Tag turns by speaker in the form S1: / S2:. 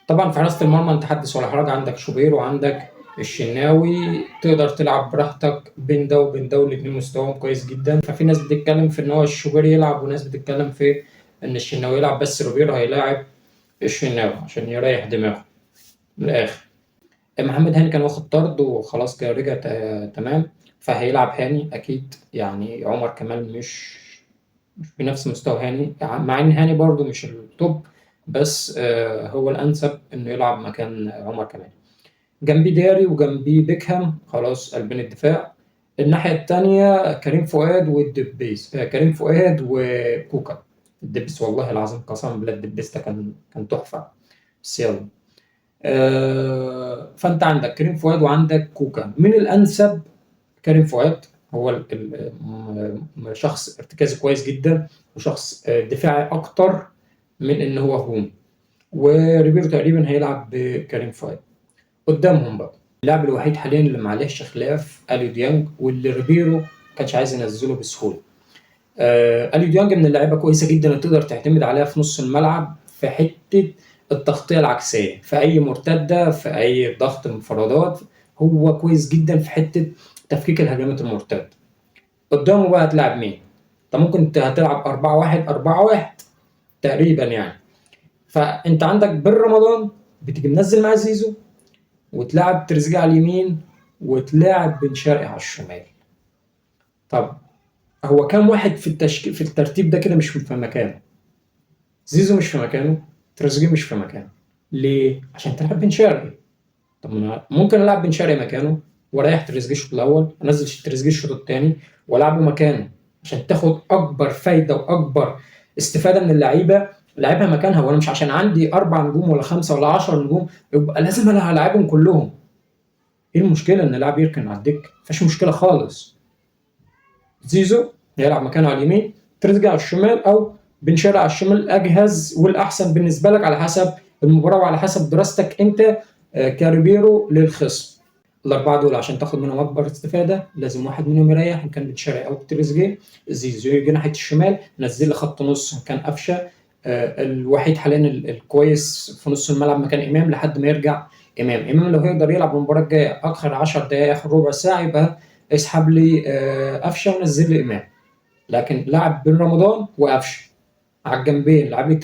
S1: طبعا في حراسة المرمى انت حدث ولا حرج، عندك شوبير وعندك الشناوي، تقدر تلعب براحتك بين ده وبين ده، والاتنين مستواهم كويس جدا. ففي ناس بتتكلم في ان هو الشوبير يلعب، وناس بتتكلم في ان الشناوي يلعب، بس روبير هيلاعب الشناوي عشان يريح دماغه من الاخر. محمد هاني كان واخد طرد وخلاص كده رجع تمام، فهيلعب هاني اكيد. يعني عمر كمال مش بنفس مستوى هاني، مع ان هاني برضو مش التوب، بس هو الانسب انه يلعب مكان عمر كمال. جنبي داري وجنبي بيكهام، خلاص قلبين الدفاع. الناحية التانية كريم فؤاد والدبيس، كريم فؤاد وكوكا. الدبيس والله العظيم قسما بالله الدبيس ده كان تحفة. بس يلا. فانت عندك كريم فؤاد وعندك كوكا، من الانسب؟ كريم فؤاد هو شخص ارتكازي كويس جدا، وشخص دفاعي اكتر من ان هو هجومي. وريبيرو تقريبا هيلعب بكريم فؤاد. قدامهم بقى اللاعب الوحيد حاليا اللي معلش خلاف اليو ديانج، واللي ريبيرو كانش عايز ينزله بسهوله. اليو ديانج من اللعيبه كويسه جدا اللي تقدر تعتمد عليها في نص الملعب، في حته التغطيه العكسيه، في اي مرتده، في اي ضغط انفرادات. هو كويس جدا في حته تفكيك الهجمات المرتده. قدامه بقى هتلعب مين؟ انت ممكن هتلعب 4-1 4-1 تقريبا يعني. فانت عندك بن رمضان بتيجي منزل مع زيزو، وتلعب تريزيجيه على اليمين، وتلاعب بن شرقي على الشمال. طب هو كام واحد في التشكيل في الترتيب ده كده مش في مكانه؟ زيزو مش في مكانه، تريزيجيه مش في مكانه. ليه؟ عشان تلعب بن شرقي. طب ما أنا ممكن العب بن شرقي مكانه، واريح تريزيجيه الشوط الاول، انزل تريزيجيه الشوط الثاني، والعبه مكانه، عشان تاخد اكبر فايده واكبر استفاده من اللعيبه. لعبها مكانها. وانا مش عشان عندي 4 نجوم ولا 5 ولا 10 نجوم يبقى لازم انا هلاعبهم كلهم. ايه المشكله ان اللاعب يركن على الدكه؟ مفيش مشكله خالص. زيزو يلعب مكانه على اليمين، تريزيجيه على الشمال، او بن شرقي على الشمال، اجهز والاحسن بالنسبه لك على حسب المباراه وعلى حسب دراستك انت كاريبيرو للخصم. الاربعه دول عشان تاخد منهم اكبر استفاده لازم واحد منهم يريح، ان كان بن شرقي او تريزيجيه. زيزو يجي ناحيه الشمال، نزل لي خط نص، ان كان قفشه. الوحيد حاليا الكويس في نص الملعب مكان امام لحد ما يرجع. امام لو هيقدر يلعب المباراه الجايه اخر 10 دقائق اخر ربع ساعه، يبقى اسحب لي قفشه ونزل لي امام. لكن لعب بن رمضان وقفشه على الجنبين، لعب لي